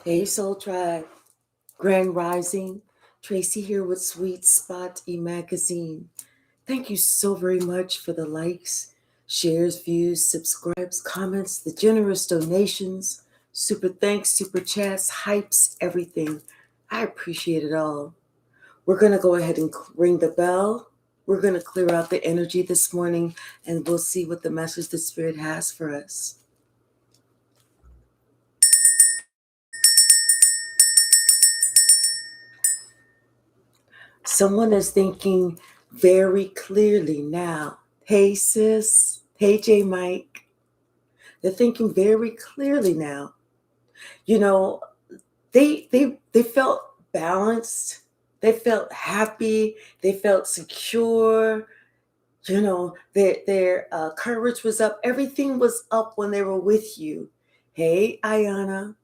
Hey Soul Tribe, Grand Rising, Tracy here with Sweet Spot e-magazine. Thank you so very much for the likes, shares, views, subscribes, comments, the generous donations, super thanks, super chats, hypes, everything. I appreciate it all. We're going to go ahead and ring the bell. We're going to clear out the energy this morning and we'll see what the message the Spirit has for us. Someone is thinking very clearly now. Hey, sis. Hey, J. Mike. They're thinking very clearly now. You know, they felt balanced. They felt happy. They felt secure. You know, their courage was up. Everything was up when they were with you. Hey, Ayana.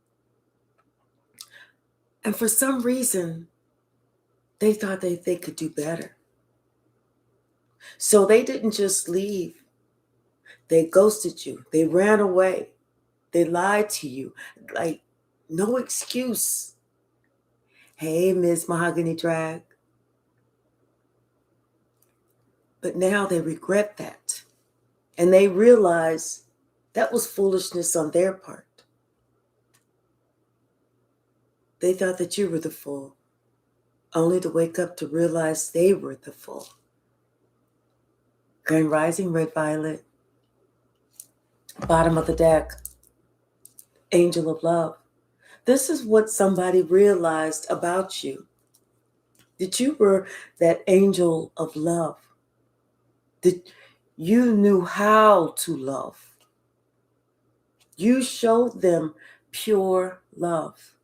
And for some reason, they thought they could do better. So they didn't just leave. They ghosted you. They ran away. They lied to you. Like, no excuse. Hey, Ms. Mahogany Drag. But now they regret that. And they realize that was foolishness on their part. They thought that you were the fool, only to wake up to realize they were the fool. Grand Rising, Red Violet. Bottom of the deck. Angel of Love. This is what somebody realized about you. That you were that angel of love. That you knew how to love. You showed them pure love.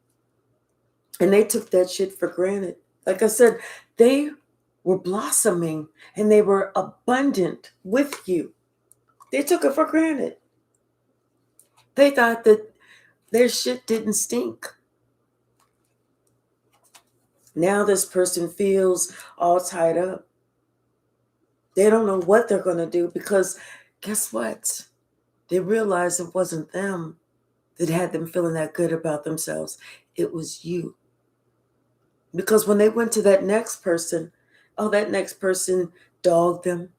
And they took that shit for granted. Like I said, they were blossoming and they were abundant with you. They took it for granted. They thought that their shit didn't stink. Now this person feels all tied up. They don't know what they're going to do because guess what? They realized it wasn't them that had them feeling that good about themselves. It was you. Because when they went to that next person, that next person dogged them,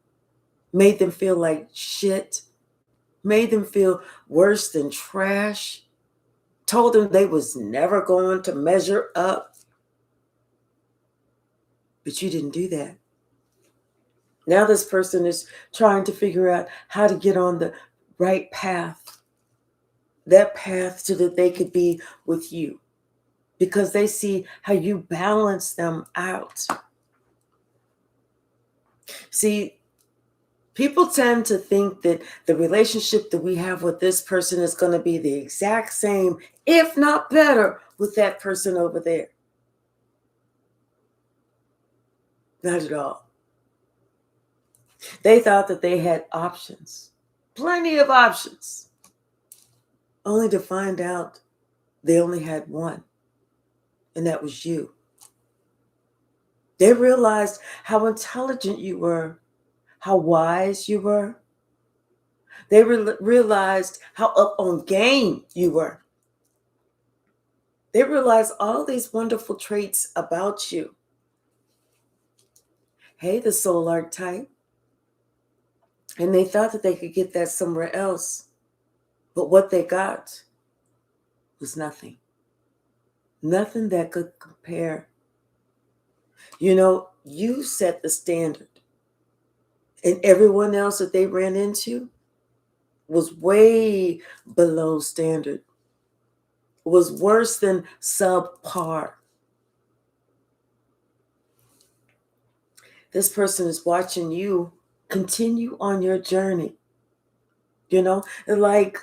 made them feel like shit, made them feel worse than trash, told them they was never going to measure up. But you didn't do that. Now this person is trying to figure out how to get on the right path. That path so that they could be with you. Because they see how you balance them out. See, people tend to think that the relationship that we have with this person is going to be the exact same, if not better, with that person over there. Not at all. They thought that they had options, plenty of options, only to find out they only had one, and that was you. They realized how intelligent you were, how wise you were. They realized how up on game you were. They realized all these wonderful traits about you. Hey, the soul archetype. And they thought that they could get that somewhere else. But what they got was nothing. Nothing that could compare. You know, you set the standard. And everyone else that they ran into was way below standard. Was worse than subpar. This person is watching you continue on your journey. You know, like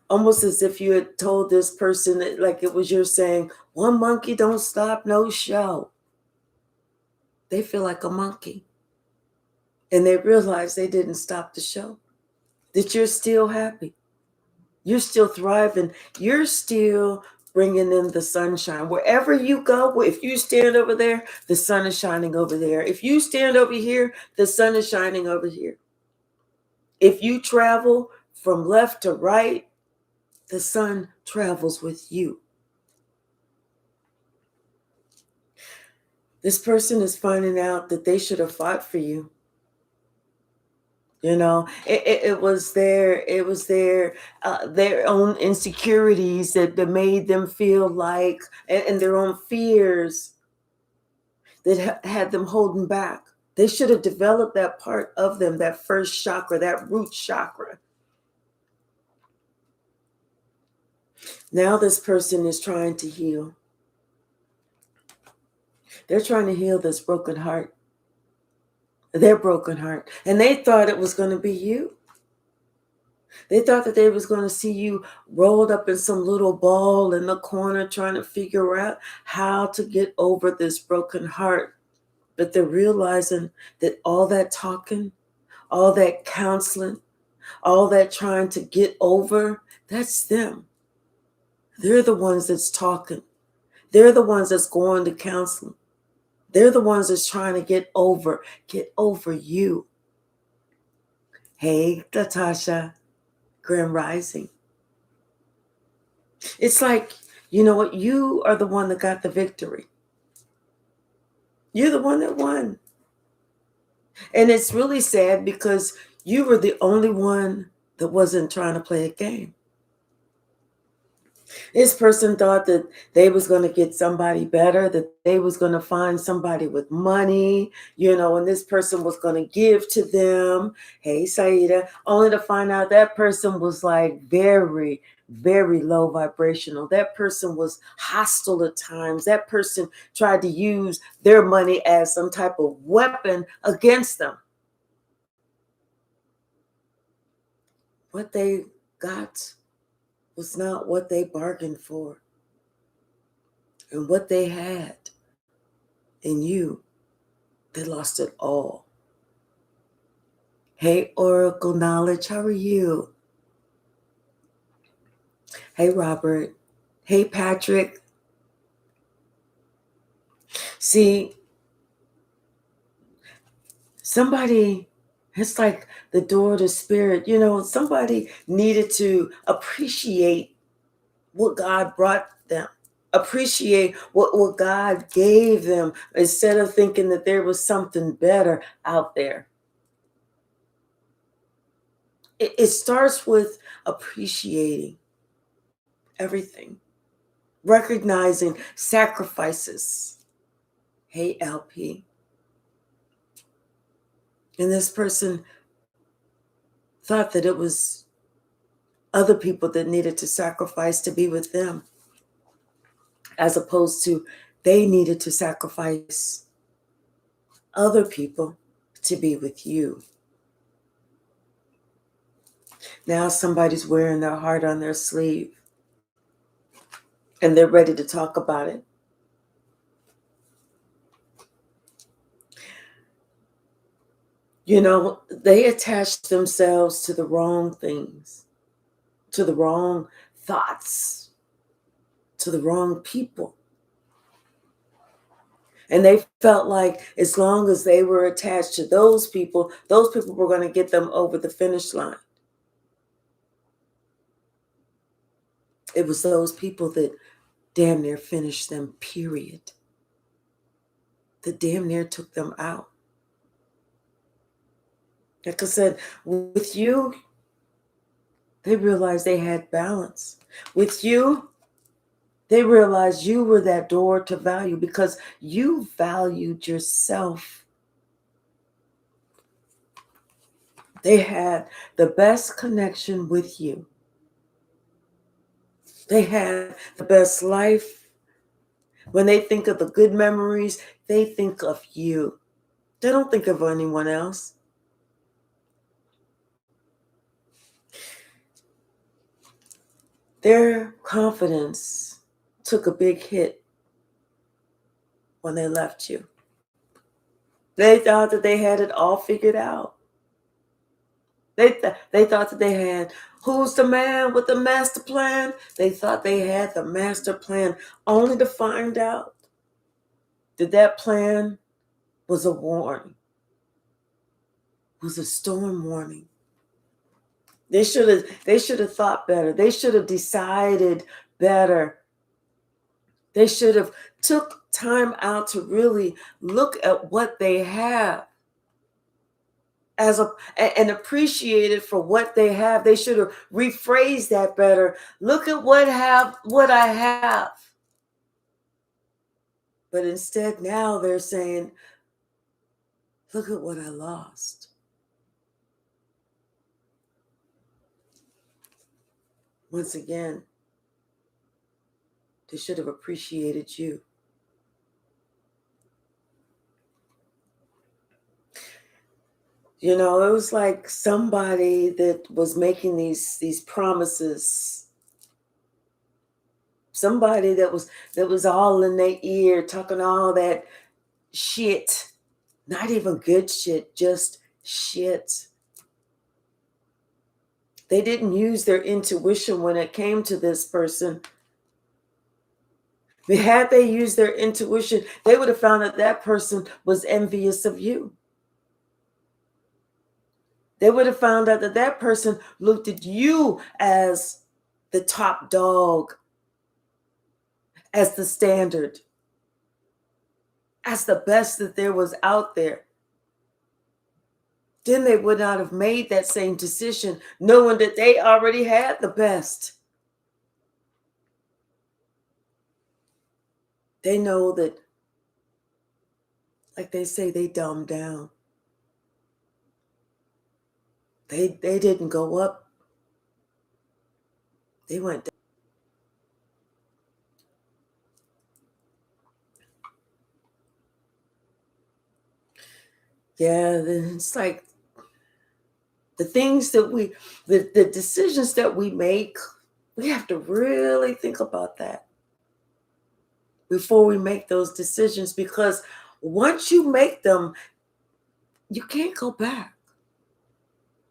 almost as if you had told this person that, like it was your saying, one monkey don't stop no show. They feel like a monkey. And they realize they didn't stop the show. That you're still happy. You're still thriving. You're still bringing in the sunshine. Wherever you go, if you stand over there, the sun is shining over there. If you stand over here, the sun is shining over here. If you travel from left to right, the sun travels with you. This person is finding out that they should have fought for you. You know, it was their own insecurities that made them feel like, and their own fears that had them holding back. They should have developed that part of them, that first chakra, that root chakra. Now this person is trying to heal. They're trying to heal this broken heart, their broken heart. And they thought it was going to be you. They thought that they was going to see you rolled up in some little ball in the corner trying to figure out how to get over this broken heart. But they're realizing that all that talking, all that counseling, all that trying to get over, that's them. They're the ones that's talking. They're the ones that's going to counseling. They're the ones that's trying to get over you. Hey, Natasha, Grand Rising. It's like, you know what? You are the one that got the victory. You're the one that won. And it's really sad because you were the only one that wasn't trying to play a game. This person thought that they was going to get somebody better, that they was going to find somebody with money, you know, and this person was going to give to them. Hey, Saida, only to find out that person was like very, very low vibrational. That person was hostile at times. That person tried to use their money as some type of weapon against them. What they got was not what they bargained for. And what they had in you, they lost it all. Hey, Oracle Knowledge, how are you? Hey, Robert. Hey, Patrick. See, somebody, it's like the door to spirit, you know, somebody needed to appreciate what God brought them. Appreciate what God gave them instead of thinking that there was something better out there. It starts with appreciating everything, recognizing sacrifices. Hey, LP. And this person thought that it was other people that needed to sacrifice to be with them, as opposed to they needed to sacrifice other people to be with you. Now somebody's wearing their heart on their sleeve and they're ready to talk about it. You know, they attach themselves to the wrong things, to the wrong thoughts, to the wrong people. And they felt like as long as they were attached to those people were going to get them over the finish line. It was those people that damn near finished them, period. That damn near took them out. Like I said, with you, they realized they had balance. With you, they realized you were that door to value because you valued yourself. They had the best connection with you. They had the best life. When they think of the good memories, they think of you. They don't think of anyone else. Their confidence took a big hit when they left you. They thought that they had it all figured out. They thought that they had, who's the man with the master plan? They thought they had the master plan, only to find out that that plan was a warning, was a storm warning. They should have thought better. They should have decided better They should have took time out to really look at what they have and appreciate it for what they have. They should have rephrased that better. Look at what I have. But instead now they're saying, look at what I lost. Once again, they should have appreciated you. You know, it was like somebody that was making these promises. Somebody that was all in their ear talking all that shit. Not even good shit, just shit. They didn't use their intuition when it came to this person. Had they used their intuition, they would have found that that person was envious of you. They would have found out that that person looked at you as the top dog, as the standard, as the best that there was out there. Then they would not have made that same decision, knowing that they already had the best. They know that, like they say, they dumbed down. They didn't go up. They went down. Yeah, it's like the things that the decisions that we make, we have to really think about that before we make those decisions, because once you make them, you can't go back.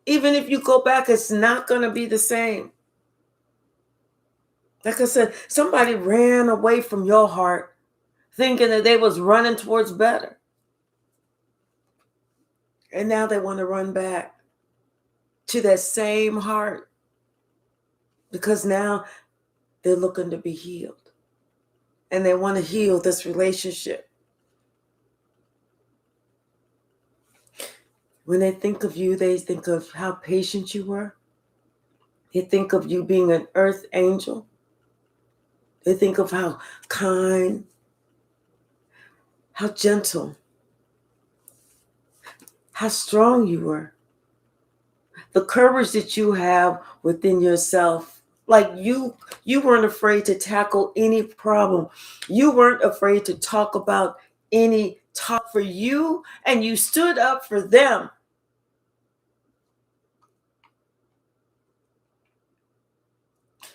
Even if you go back, it's not going to be the same. Like I said, somebody ran away from your heart thinking that they was running towards better. And now they want to run back to that same heart because now they're looking to be healed. And they want to heal this relationship. When they think of you, they think of how patient you were. They think of you being an earth angel. They think of how kind, how gentle, how strong you were. The courage that you have within yourself. Like you weren't afraid to tackle any problem. You weren't afraid to talk about any talk for you, and you stood up for them.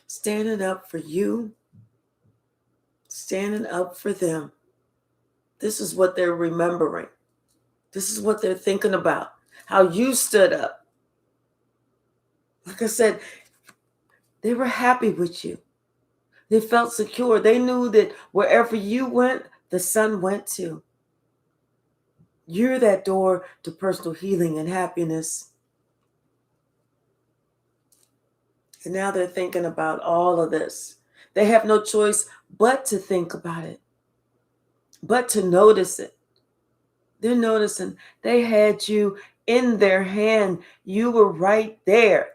Standing up for you, standing up for them. This is what they're remembering. This is what they're thinking about. How you stood up. Like I said, they were happy with you. They felt secure. They knew that wherever you went, the sun went too. You're that door to personal healing and happiness. And now they're thinking about all of this. They have no choice but to think about it, but to notice it. They're noticing they had you in their hand. You were right there.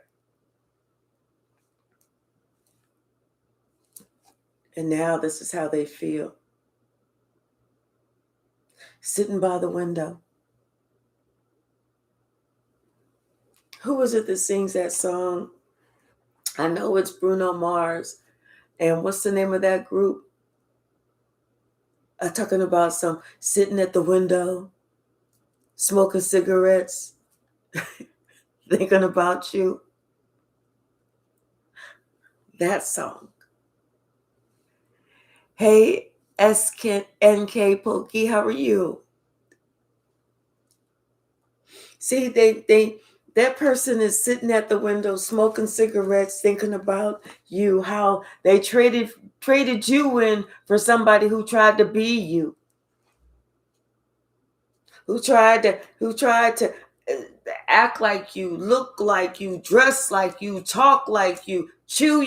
And now this is how they feel. Sitting by the window. Who was it that sings that song? I know it's Bruno Mars. And what's the name of that group? Talking about some sitting at the window, smoking cigarettes, thinking about you. That song. Hey, SNK Pokey, how are you? See, that person is sitting at the window smoking cigarettes, thinking about you, how they traded you in for somebody who tried to be you, who tried to act like you, look like you, dress like you, talk like you, chew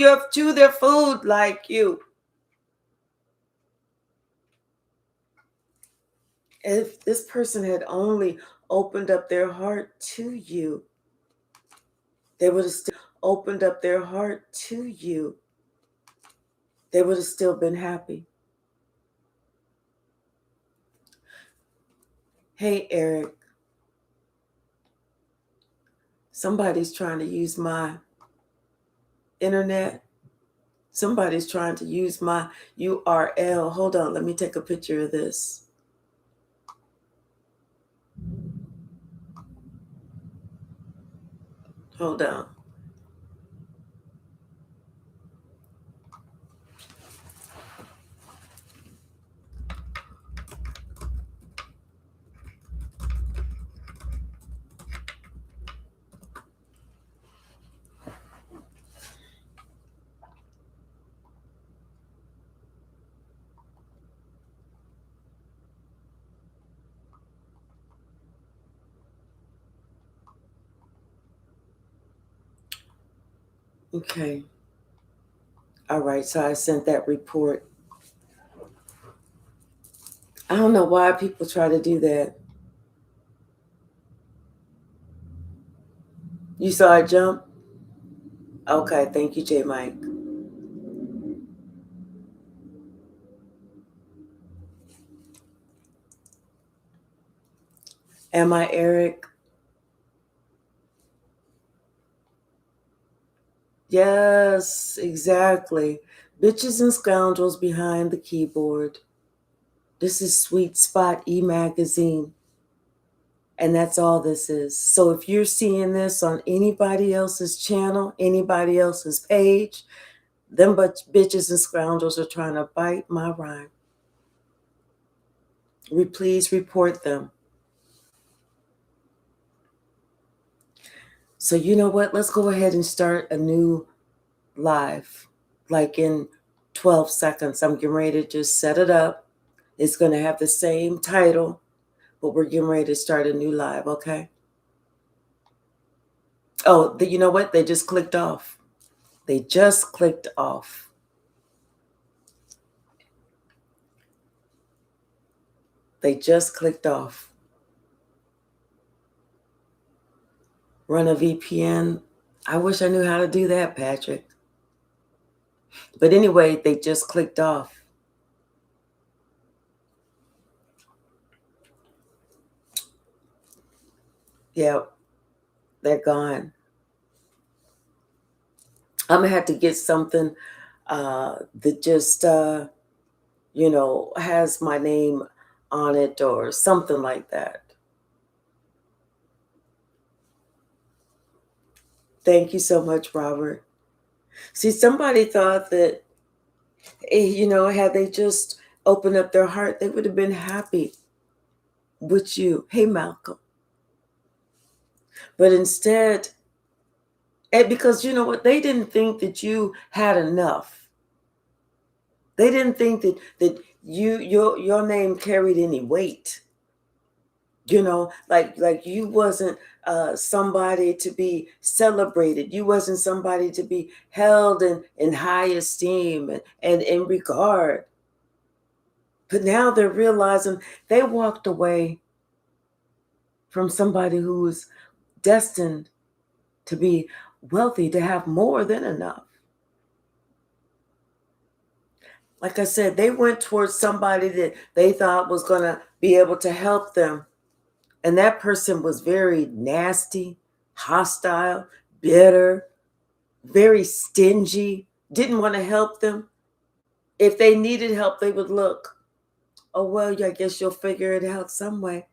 their food like you. If this person had only opened up their heart to you, they would have still opened up their heart to you. They would have still been happy. Hey, Eric, somebody's trying to use my internet. Somebody's trying to use my URL. Hold on, let me take a picture of this. Hold on. Okay. All right, so I sent that report. I don't know why people try to do that. You saw it jump? Okay, thank you, J. Mike. Am I Eric? Yes, exactly. Bitches and scoundrels behind the keyboard. This is Sweet Spot e-magazine. And that's all this is. So if you're seeing this on anybody else's channel, anybody else's page, them bitches and scoundrels are trying to bite my rhyme. Please report them. So you know what? Let's go ahead and start a new live. Like in 12 seconds. I'm getting ready to just set it up. It's going to have the same title, but we're getting ready to start a new live, okay? Oh, you know what? They just clicked off. They just clicked off. They just clicked off. Run a VPN. I wish I knew how to do that, Patrick. But anyway, they just clicked off. Yeah, they're gone. I'm going to have to get something that just, has my name on it or something like that. Thank you so much, Robert. See, somebody thought that, had they just opened up their heart, they would have been happy with you. Hey, Malcolm. But instead, because you know what, they didn't think that you had enough. They didn't think that your name carried any weight. Like you wasn't somebody to be celebrated. You wasn't somebody to be held in high esteem and in regard. But now they're realizing they walked away from somebody who was destined to be wealthy, to have more than enough. Like I said, they went towards somebody that they thought was going to be able to help them. And that person was very nasty, hostile, bitter, very stingy, didn't want to help them. If they needed help, they would look, oh, well, I guess you'll figure it out some way.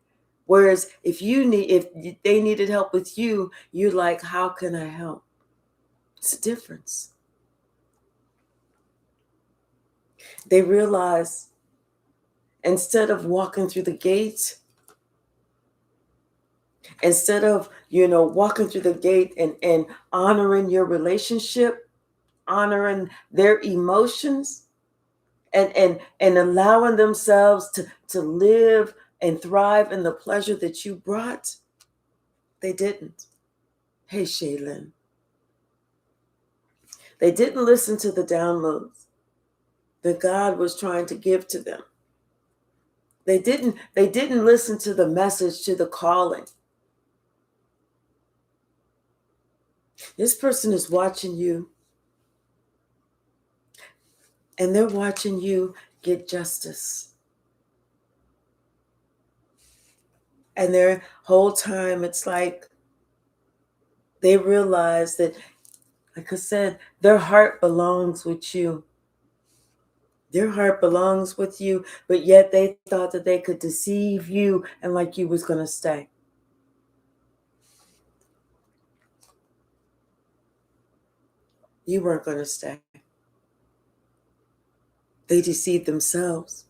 Whereas if they needed help with you, you're like, how can I help? It's a difference. They realize instead of walking through the gates, instead of, walking through the gate and honoring your relationship, honoring their emotions, and allowing themselves to live and thrive in the pleasure that you brought, they didn't. Hey, Shaylin. They didn't listen to the downloads that God was trying to give to them. They didn't listen to the message, to the calling. This person is watching you, and they're watching you get justice. And their whole time, it's like they realize that, like I said, their heart belongs with you. Their heart belongs with you, but yet they thought that they could deceive you and like you was going to stay. You weren't going to stay. They deceived themselves.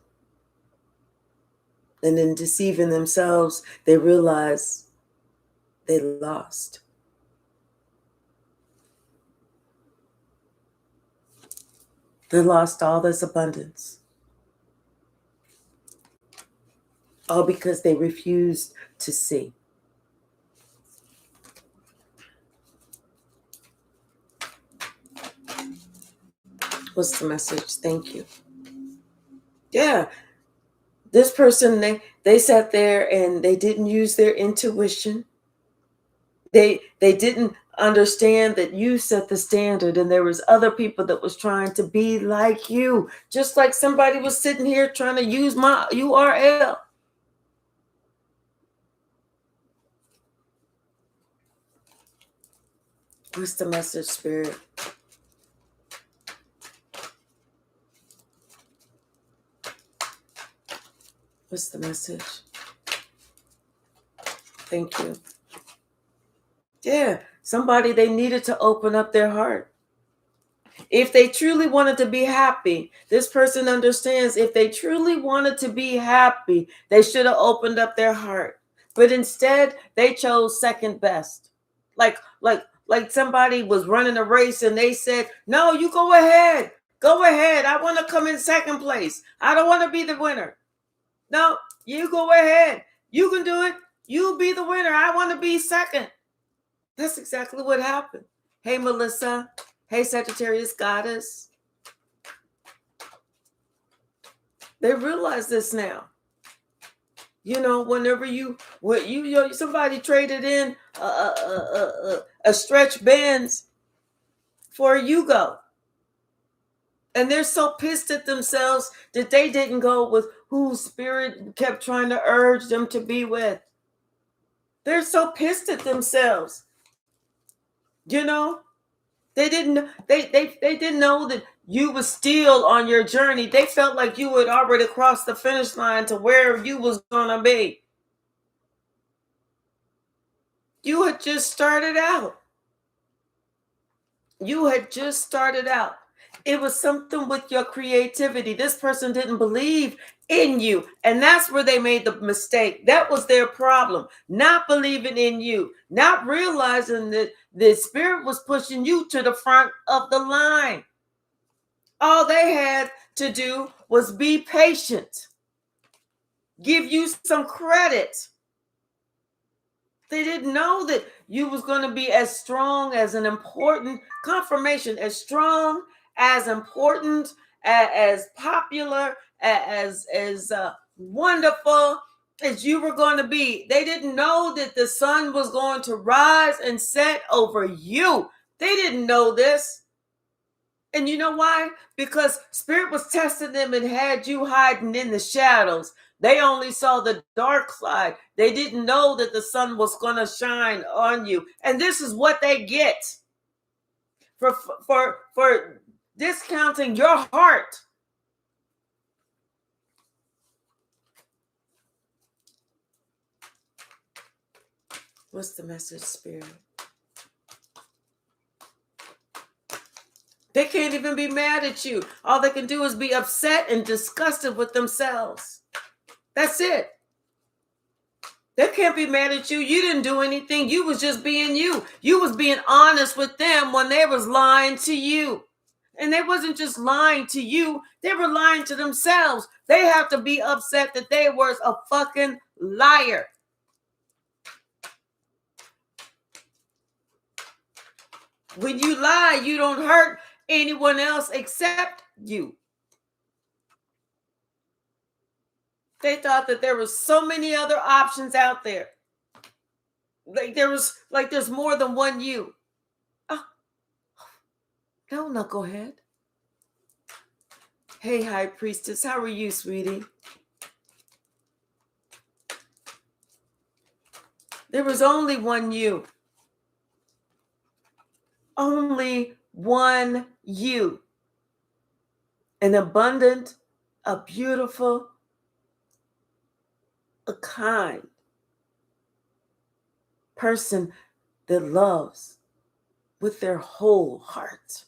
And in deceiving themselves, they realized they lost. They lost all this abundance. All because they refused to see. What's the message? Thank you. Yeah. This person, they sat there and they didn't use their intuition. They didn't understand that you set the standard and there was other people that was trying to be like you. Just like somebody was sitting here trying to use my URL. What's the message, Spirit? What's the message? Thank you. Yeah, somebody, they needed to open up their heart. If they truly wanted to be happy, this person understands if they truly wanted to be happy, they should have opened up their heart. But instead, they chose second best. Like somebody was running a race and they said, "No, you go ahead. Go ahead. I want to come in second place. I don't want to be the winner." No, you go ahead. You can do it. You be the winner. I want to be second. That's exactly what happened. Hey, Melissa. Hey, Sagittarius Goddess. They realize this now. You know, whenever somebody traded in a stretch Benz for a Yugo. And they're so pissed at themselves that they didn't go with who Spirit kept trying to urge them to be with. They're so pissed at themselves. You know, they didn't know that you were still on your journey. They felt like you had already crossed the finish line to where you was gonna be. You had just started out. You had just started out. It was something with your creativity. This person didn't believe in you. And that's where they made the mistake. That was their problem. Not believing in you. Not realizing that the Spirit was pushing you to the front of the line. All they had to do was be patient. Give you some credit. They didn't know that you was going to be as strong as an important confirmation, as strong, as important, as popular, as wonderful as you were going to be. They didn't know that the sun was going to rise and set over you. They didn't know this. And you know why? Because Spirit was testing them and had you hiding in the shadows. They only saw the dark side. They didn't know that the sun was going to shine on you. And this is what they get for discounting your heart. What's the message, Spirit? They can't even be mad at you. All they can do is be upset and disgusted with themselves. That's it. They can't be mad at you. You didn't do anything. You was just being you. You was being honest with them when they was lying to you. And they wasn't just lying to you. They were lying to themselves. They have to be upset that they was a fucking liar. When you lie, you don't hurt anyone else except you. They thought that there was so many other options out there. There's more than one you. Oh, no, knucklehead. Hey, High Priestess, how are you, sweetie? There was only one you. Only one you. An abundant, a beautiful, a kind person that loves with their whole heart.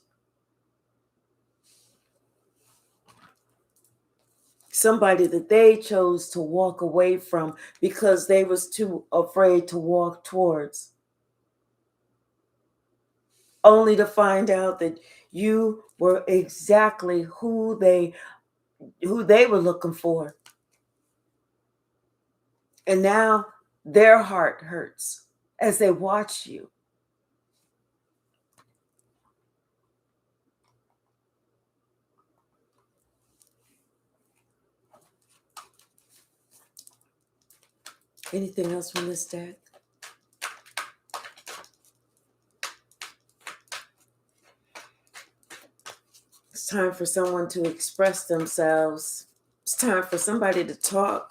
Somebody that they chose to walk away from because they was too afraid to walk towards. Only to find out that you were exactly who they were looking for. And now their heart hurts as they watch you. Anything else from this deck? It's time for someone to express themselves. It's time for somebody to talk.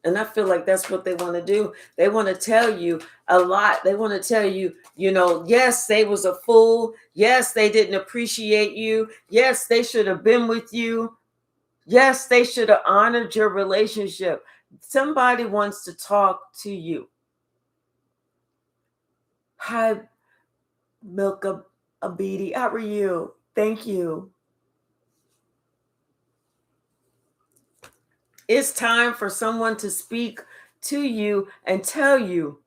And I feel like that's what they want to do. They want to tell you a lot. They want to tell you, yes, they was a fool. Yes, they didn't appreciate you. Yes, they should have been with you. Yes, they should have honored your relationship. Somebody wants to talk to you. Hi, Milka Abidi. How are you? Thank you. It's time for someone to speak to you and tell you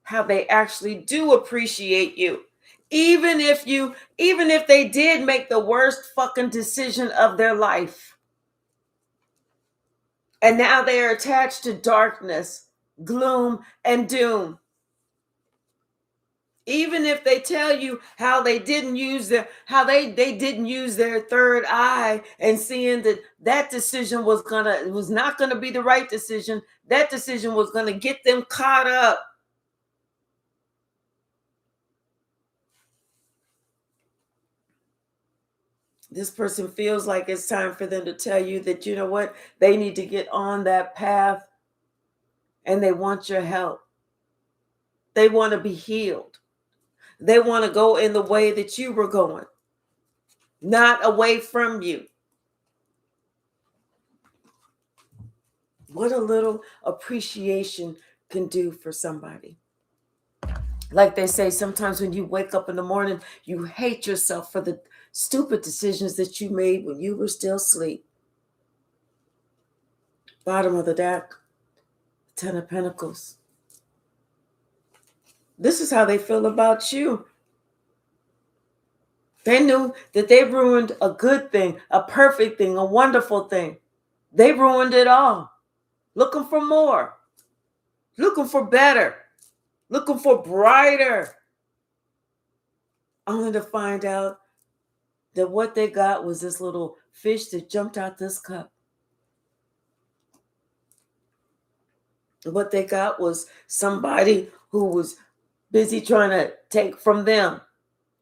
how they actually do appreciate you. Even if they did make the worst fucking decision of their life. And now they are attached to darkness, gloom, and doom. Even if they tell you how they didn't use their third eye and seeing that decision was not gonna be the right decision. That decision was gonna get them caught up. This person feels like it's time for them to tell you that, you know what, they need to get on that path and they want your help. They want to be healed. They want to go in the way that you were going, not away from you. What a little appreciation can do for somebody. Like they say, sometimes when you wake up in the morning, you hate yourself for the stupid decisions that you made when you were still asleep. Bottom of the deck, Ten of Pentacles. This is how they feel about you. They knew that they ruined a good thing, a perfect thing, a wonderful thing. They ruined it all. Looking for more. Looking for better. Looking for brighter. Only to find out that what they got was this little fish that jumped out this cup. What they got was somebody who was busy trying to take from them,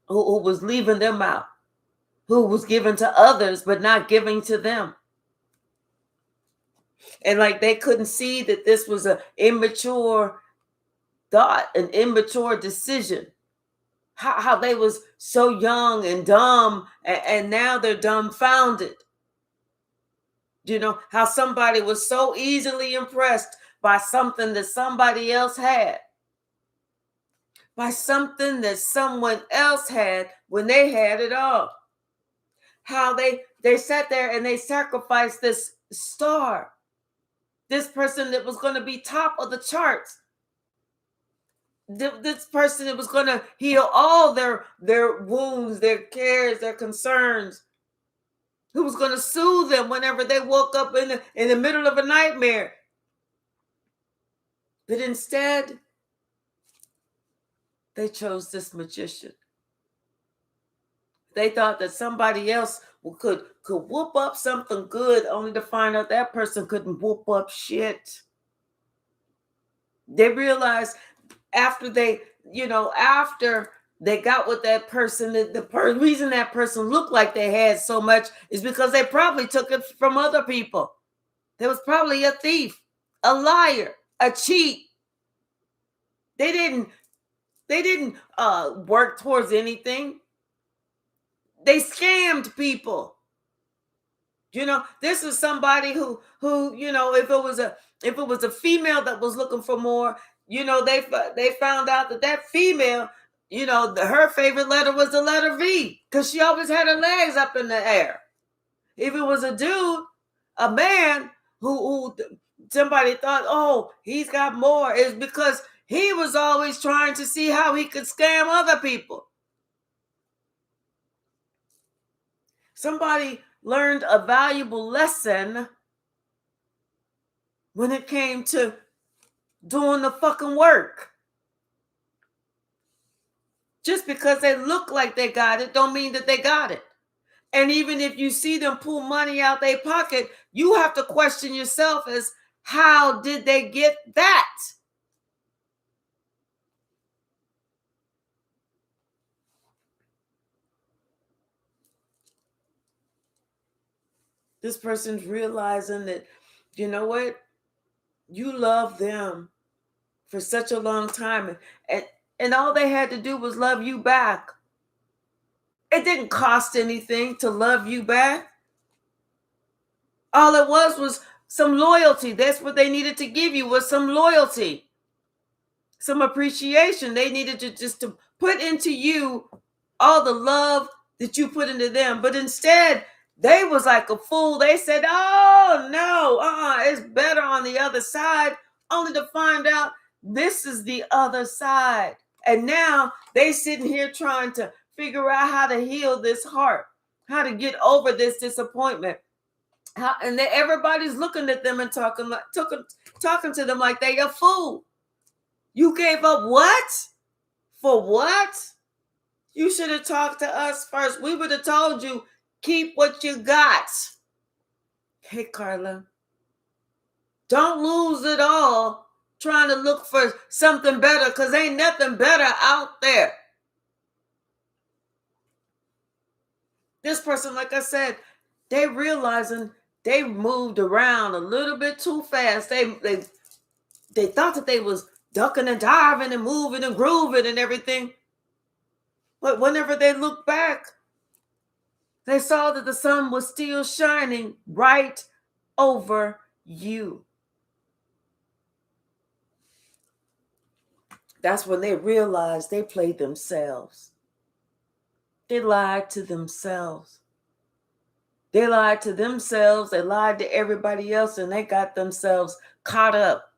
who was leaving them out, who was giving to others but not giving to them. And like they couldn't see that this was an immature thought, an immature decision. How they was so young and dumb, and now they're dumbfounded. How somebody was so easily impressed by something that somebody else had. By something that someone else had when they had it all. How they sat there and they sacrificed this star. This person that was going to be top of the charts. This person that was going to heal all their wounds, their cares, their concerns. Who was going to soothe them whenever they woke up in the middle of a nightmare. But instead, they chose this magician. They thought that somebody else could whoop up something good, only to find out that person couldn't whoop up shit. They realized after they got with that person, the reason that person looked like they had so much is because they probably took it from other people. There was probably a thief, a liar, a cheat. They didn't work towards anything. They scammed people. This is somebody who if it was a female that was looking for more, they found out that female, her favorite letter was the letter V, because she always had her legs up in the air. If it was a dude, a man who somebody thought, oh, he's got more, is because he was always trying to see how he could scam other people. Somebody learned a valuable lesson when it came to doing the fucking work. Just because they look like they got it don't mean that they got it. And even if you see them pull money out their pocket, you have to question yourself as, how did they get that? This person's realizing that, you know what? You love them for such a long time. And all they had to do was love you back. It didn't cost anything to love you back. All it was some loyalty. That's what they needed to give you, was some loyalty, some appreciation. They needed to put into you all the love that you put into them. But instead, they was like a fool. They said, oh, no, it's better on the other side, only to find out this is the other side. And now they sitting here trying to figure out how to heal this heart, how to get over this disappointment. And everybody's looking at them and talking to them like they a fool. You gave up what? For what? You should have talked to us first. We would have told you, keep what you got. Hey, Carla, don't lose it all trying to look for something better, because ain't nothing better out there. This person, like I said, they realizing they moved around a little bit too fast. They thought that they was ducking and diving and moving and grooving and everything. But whenever they looked back, they saw that the sun was still shining right over you. That's when they realized they played themselves. They lied to themselves. They lied to themselves. They lied to everybody else, and they got themselves caught up,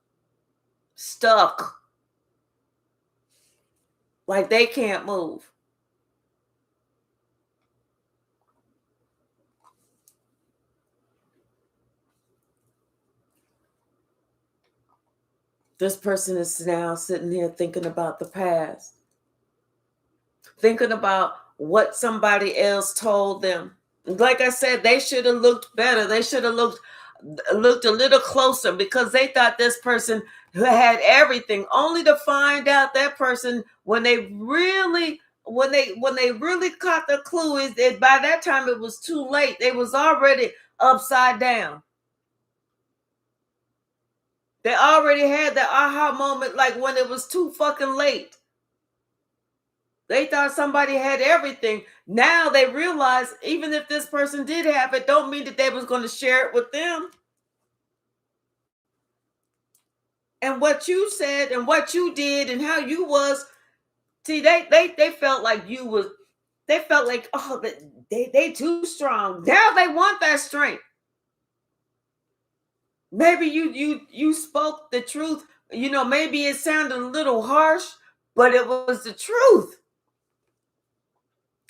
stuck, like they can't move. This person is now sitting here thinking about the past, thinking about what somebody else told them. Like I said, they should have looked better. They should have looked a little closer, because they thought this person had everything, only to find out that person, when they really caught the clue, is that by that time it was too late. They was already upside down. They already had the aha moment, like when it was too fucking late. They thought somebody had everything. Now they realize, even if this person did have it, don't mean that they was going to share it with them. And what you said and what you did and how you was, see, they felt like you was, they felt like, oh, they too strong. Now they want that strength. Maybe you spoke the truth. Maybe it sounded a little harsh, but it was the truth.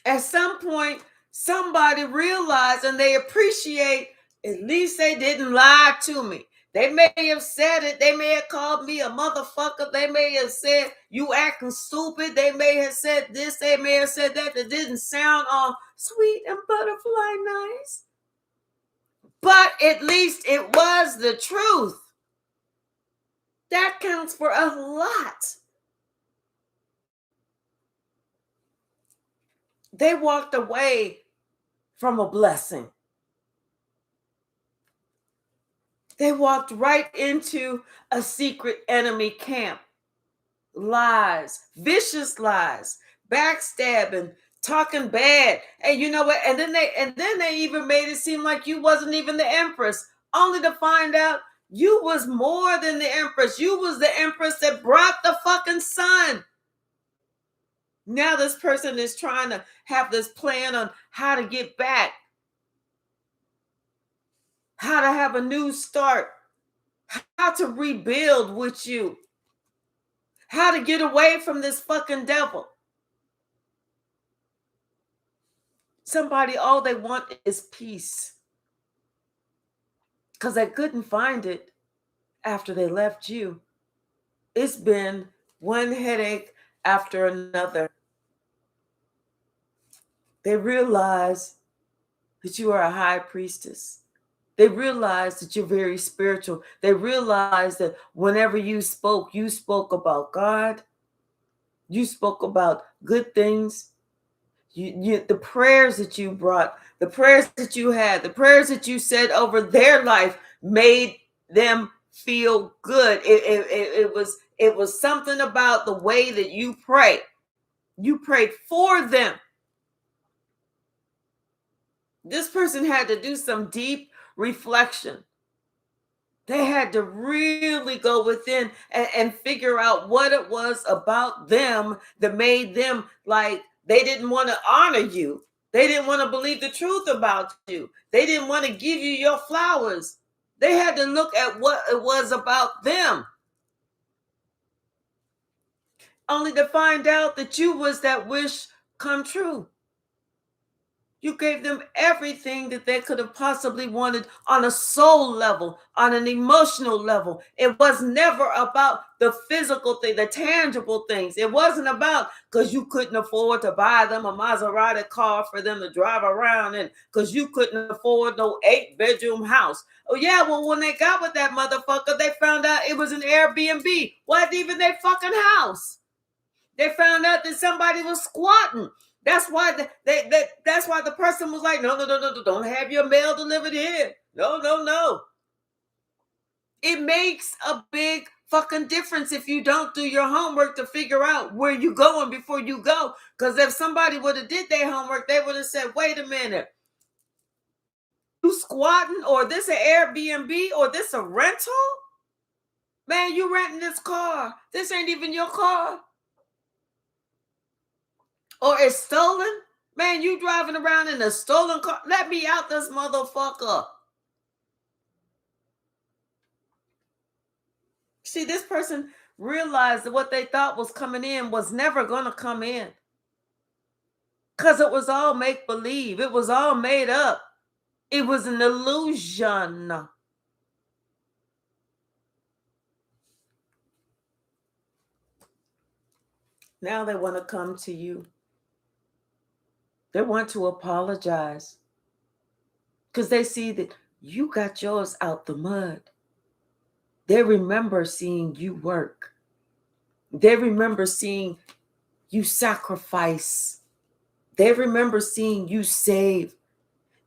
At some point, somebody realized, and they appreciate, at least they didn't lie to me. They may have said it. They may have called me a motherfucker. They may have said you acting stupid. They may have said this. They may have said that. That didn't sound all sweet and butterfly nice. But at least it was the truth. That counts for a lot. They walked away from a blessing. They walked right into a secret enemy camp. Lies, vicious lies, backstabbing, talking bad. And you know what? And then they even made it seem like you wasn't even the empress, only to find out you was more than the empress. You was the empress that brought the fucking sun. Now this person is trying to have this plan on how to get back, how to have a new start, how to rebuild with you, how to get away from this fucking devil. Somebody, all they want is peace, because they couldn't find it after they left you. It's been one headache after another. They realize that you are a high priestess. They realize that you're very spiritual. They realize that whenever you spoke about God. You spoke about good things. The prayers that you brought, the prayers that you had, the prayers that you said over their life made them feel good. It was something about the way that you pray. You prayed for them. This person had to do some deep reflection. They had to really go within and figure out what it was about them that made them like they didn't want to honor you. They didn't want to believe the truth about you. They didn't want to give you your flowers. They had to look at what it was about them, only to find out that you was that wish come true. You gave them everything that they could have possibly wanted on a soul level, on an emotional level. It was never about the physical thing, the tangible things. It wasn't about because you couldn't afford to buy them a Maserati car for them to drive around in, because you couldn't afford no 8-bedroom house. Oh yeah, well, when they got with that motherfucker, they found out it was an Airbnb. Wasn't even their fucking house. They found out that somebody was squatting. That's why that's why the person was like, no, don't have your mail delivered here. No. It makes a big fucking difference if you don't do your homework to figure out where you're going before you go. Because if somebody would have did their homework, they would have said, wait a minute. You squatting, or this an Airbnb, or this a rental? Man, you renting this car. This ain't even your car. Or it's stolen? Man, you driving around in a stolen car? Let me out this motherfucker. See, this person realized that what they thought was coming in was never going to come in. Because it was all make-believe. It was all made up. It was an illusion. Now they want to come to you. They want to apologize because they see that you got yours out the mud. They remember seeing you work. They remember seeing you sacrifice. They remember seeing you save.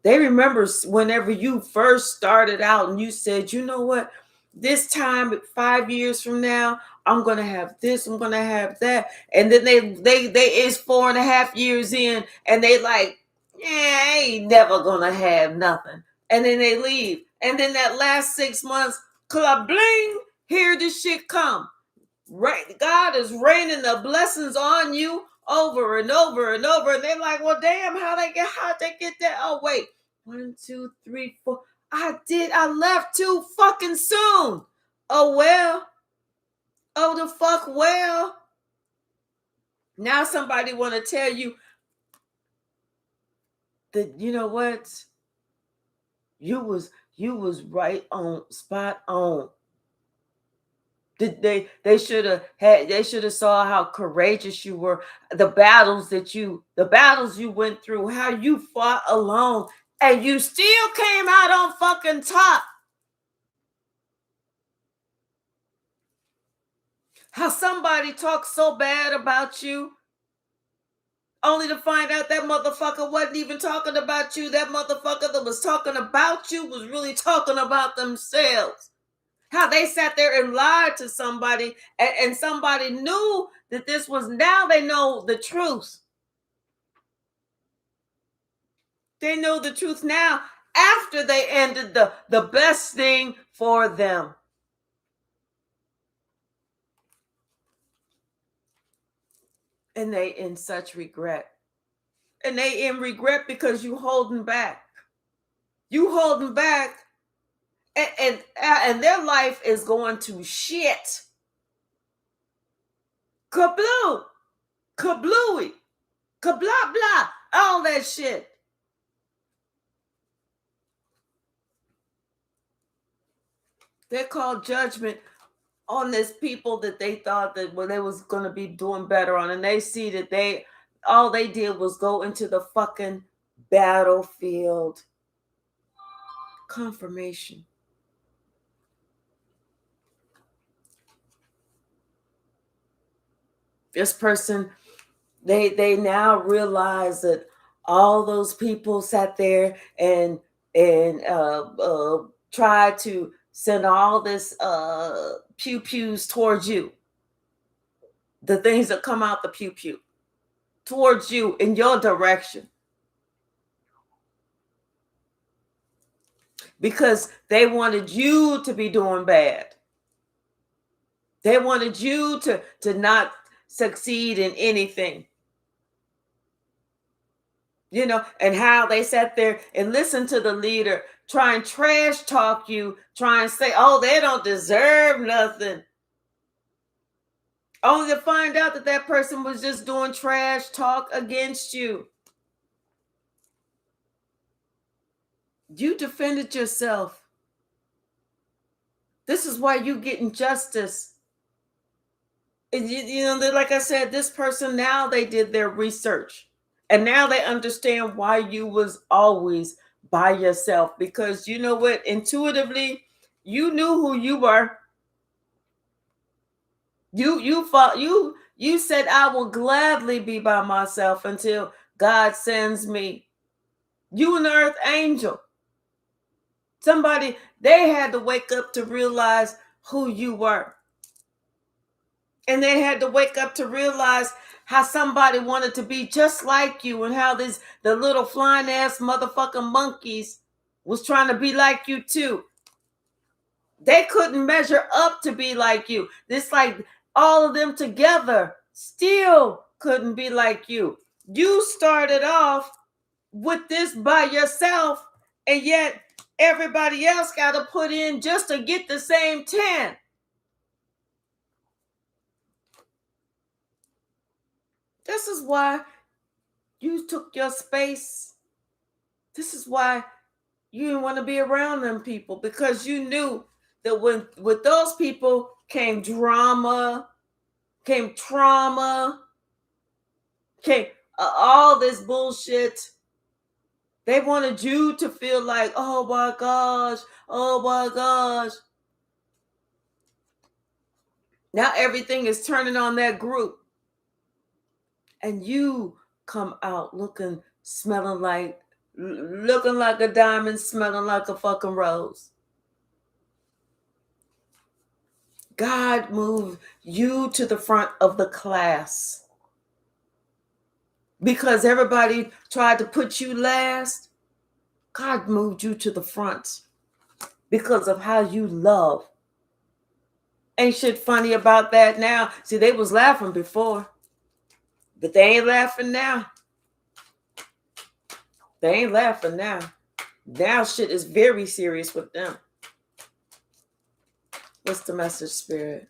They remember whenever you first started out and you said, you know what, this time 5 years from now, I'm going to have this, I'm going to have that. And then they is 4.5 years in and they like, yeah, I ain't never going to have nothing. And then they leave. And then that last 6 months, club bling, here this shit come. Right, God is raining the blessings on you over and over and over. And they're like, well, damn, how'd they get that? Oh, wait. 1, 2, 3, 4. I left too fucking soon. Oh, well. Oh, the fuck well. Now somebody want to tell you that, you know what? You was You was right on, spot on. They should have saw how courageous you were, the battles you went through, how you fought alone, and you still came out on fucking top. How somebody talked so bad about you, only to find out that motherfucker wasn't even talking about you. That motherfucker that was talking about you was really talking about themselves. How they sat there and lied to somebody, and somebody knew that this was, now they know the truth. They know the truth now after they ended the best thing for them. And they in such regret. And they in regret because you holding back. You holding back, and their life is going to shit. Kabloo, kablooey, kablah blah, all that shit. They called judgment on this people that they thought that they was going to be doing better on, and they see that all they did was go into the fucking battlefield. Confirmation. This person, they now realize that all those people sat there and tried to send all this pew pews towards you. The things that come out the pew pew towards you in your direction. Because they wanted you to be doing bad. They wanted you to not succeed in anything. You know, and how they sat there and listened to the leader try and trash talk you, try and say, oh, they don't deserve nothing. Only to find out that that person was just doing trash talk against you. You defended yourself. This is why you getting justice. And you know, like I said, this person, now they did their research. And now they understand why you was always by yourself. Because you know what? Intuitively, you knew who you were. You said, I will gladly be by myself until God sends me. You and the earth angel. Somebody, they had to wake up to realize who you were. And they had to wake up to realize how somebody wanted to be just like you, and how the little flying ass motherfucking monkeys was trying to be like you too. They couldn't measure up to be like you. It's like all of them together still couldn't be like you. You started off with this by yourself, and yet everybody else got to put in just to get the same 10. This is why you took your space. This is why you didn't want to be around them people, because you knew that with those people came drama, came trauma, came all this bullshit. They wanted you to feel like, oh my gosh, oh my gosh. Now everything is turning on that group. And you come out smelling like a diamond, smelling like a fucking rose. God moved you to the front of the class. Because everybody tried to put you last, God moved you to the front because of how you love. Ain't shit funny about that now. See, they was laughing before, but they ain't laughing now. They ain't laughing now. Now shit is very serious with them. What's the message, Spirit?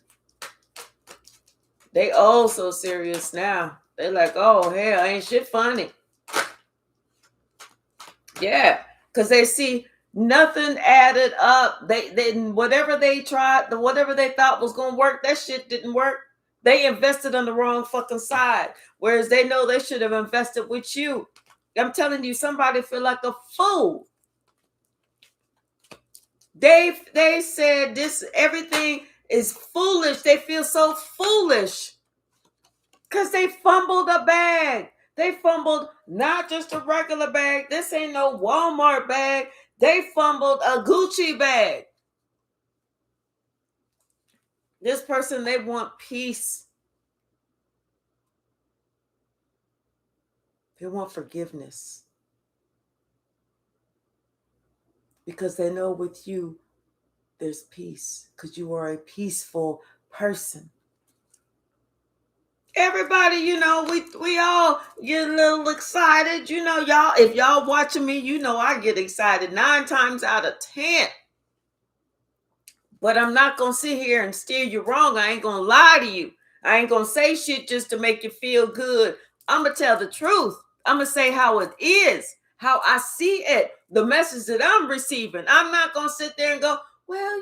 They all so serious now. They're like, oh, hell, ain't shit funny. Yeah, because they see Nothing added up. They whatever they tried, whatever they thought was gonna work, that shit didn't work. They invested on the wrong fucking side. Whereas they know they should have invested with you. I'm telling you, somebody feel like a fool. They said this everything is foolish. They feel so foolish because they fumbled a bag. They fumbled not just a regular bag. This ain't no Walmart bag. They fumbled a Gucci bag. This person, they want peace. They want forgiveness. Because they know with you, there's peace. Because you are a peaceful person. Everybody, we all get a little excited. Y'all, if y'all watching me, I get excited 9 times out of 10. But I'm not going to sit here and steer you wrong. I ain't going to lie to you. I ain't going to say shit just to make you feel good. I'm going to tell the truth. I'm going to say how it is, how I see it, the message that I'm receiving. I'm not going to sit there and go, well,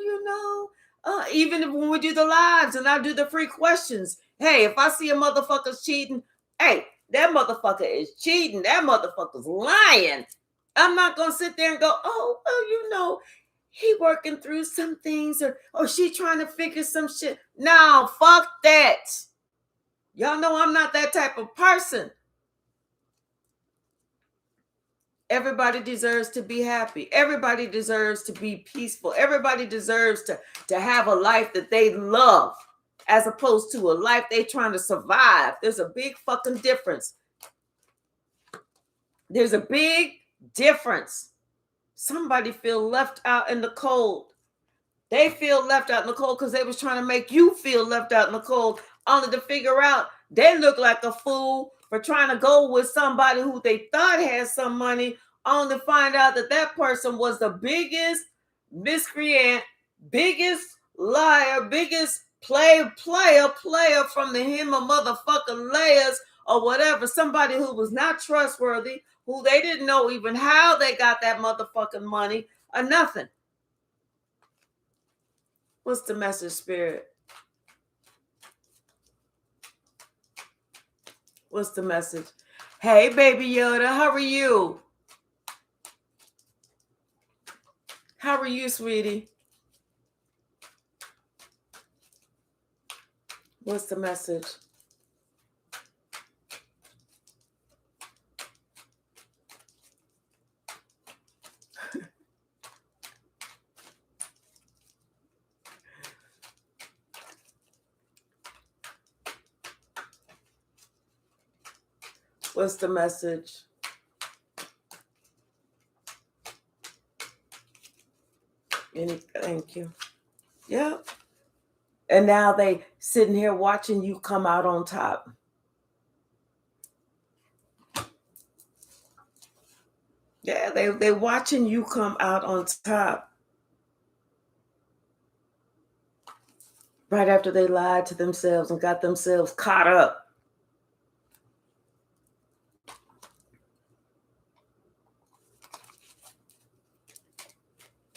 even when we do the lives and I do the free questions, hey, if I see a motherfucker's cheating, hey, that motherfucker is cheating. That motherfucker's lying. I'm not going to sit there and go, oh, well, he working through some things or she trying to figure some shit. No, fuck that. Y'all know I'm not that type of person. Everybody deserves to be happy. Everybody deserves to be peaceful. Everybody deserves to have a life that they love as opposed to a life they trying to survive. There's a big fucking difference. There's a big difference. Somebody feel left out in the cold. They feel left out in the cold because they was trying to make you feel left out in the cold, only to figure out they look like a fool for trying to go with somebody who they thought had some money, only to find out that that person was the biggest miscreant, biggest liar, biggest player from the him of motherfucking layers or whatever. Somebody who was not trustworthy, who they didn't know even how they got that motherfucking money or nothing. What's the message, Spirit? What's the message? Hey, baby Yoda, how are you? How are you, sweetie? What's the message? What's the message? Thank you. Yep. And now they sitting here watching you come out on top. Yeah, they watching you come out on top. Right after they lied to themselves and got themselves caught up.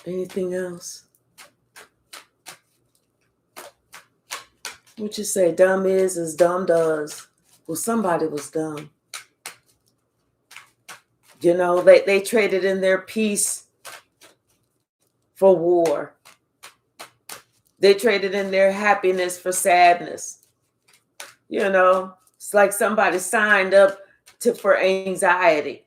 Anything else? What you say? Dumb is as dumb does. Well, somebody was dumb. They traded in their peace for war. They traded in their happiness for sadness. It's like somebody signed up for anxiety.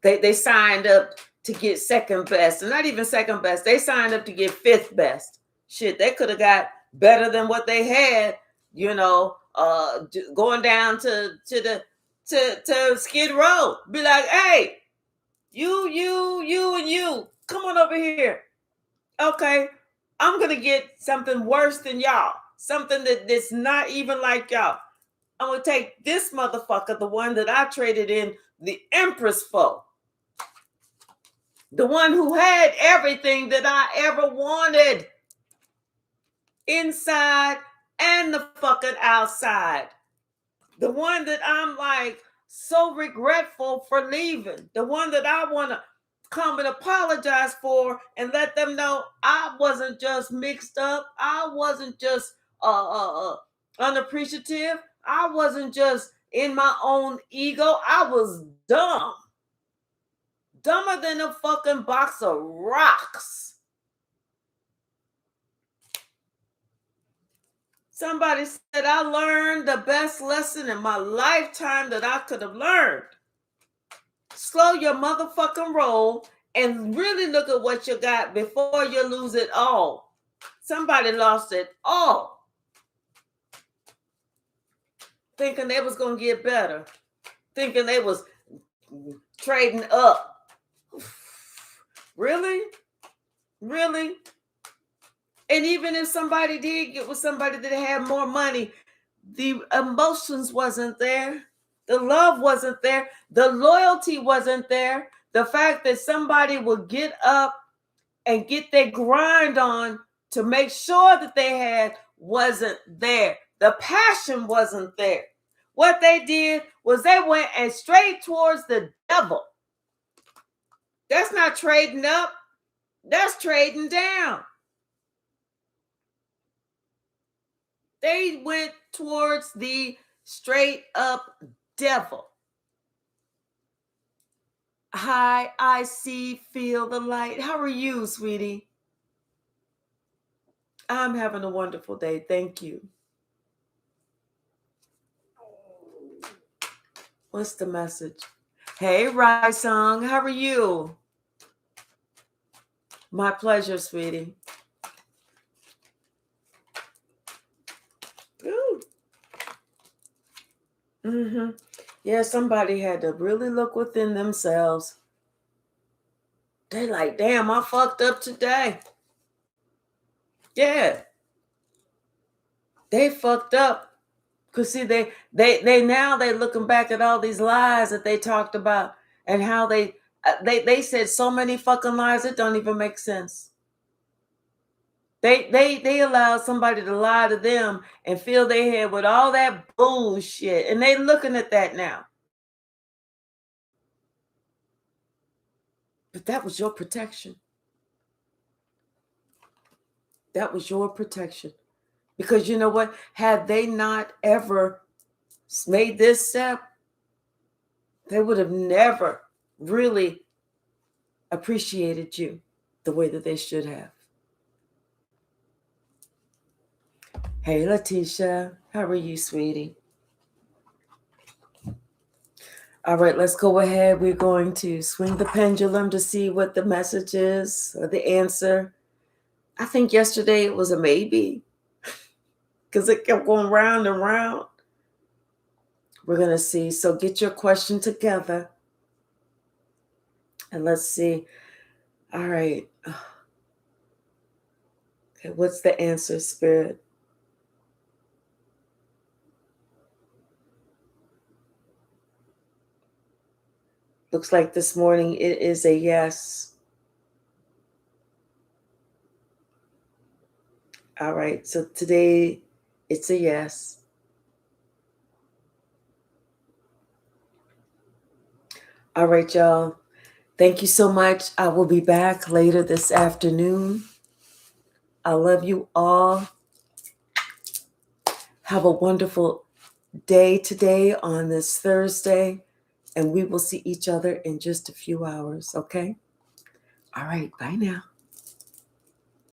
They signed up to get second best, and not even second best. They signed up to get fifth best. Shit, they could have got better than what they had. Going down to Skid Row, be like, hey, you, and you, come on over here. Okay, I'm gonna get something worse than y'all. Something that's not even like y'all. I'm gonna take this motherfucker, the one that I traded in the Empress for. The one who had everything that I ever wanted. Inside and the fucking outside. The one that I'm like so regretful for leaving. The one that I want to come and apologize for and let them know I wasn't just mixed up. I wasn't just unappreciative. I wasn't just in my own ego. I was dumb. Dumber than a fucking box of rocks. Somebody said I learned the best lesson in my lifetime that I could have learned. Slow your motherfucking roll and really look at what you got before you lose it all. Somebody lost it all. Thinking they was going to get better. Thinking they was trading up. Really? Really? And even if somebody did get with somebody that had more money, the emotions wasn't there. The love wasn't there. The loyalty wasn't there. The fact that somebody would get up and get their grind on to make sure that they had wasn't there. The passion wasn't there. What they did was they went and straight towards the devil. That's not trading up. That's trading down. They went towards the straight up devil. Hi, I see, feel the light. How are you, sweetie? I'm having a wonderful day. Thank you. What's the message? Hey, Rai-sung, how are you? My pleasure, sweetie. Ooh. Yeah, somebody had to really look within themselves. They like, damn, I fucked up today. Yeah. They fucked up. Because see, they now they're looking back at all these lies that they talked about and how they said so many fucking lies it don't even make sense. They allow somebody to lie to them and fill their head with all that bullshit. And they looking at that now. But that was your protection. That was your protection. Because you know what? Had they not ever made this step, they would have never really appreciated you the way that they should have. Hey, Letitia. How are you, sweetie? All right, let's go ahead. We're going to swing the pendulum to see what the message is or the answer. I think yesterday it was a maybe because it kept going round and round. We're going to see. So get your question together. And let's see. All right. Okay, what's the answer, Spirit? Looks like this morning it is a yes. All right, so today it's a yes. All right, y'all. Thank you so much. I will be back later this afternoon. I love you all. Have a wonderful day today on this Thursday, and we will see each other in just a few hours, okay? All right, bye now.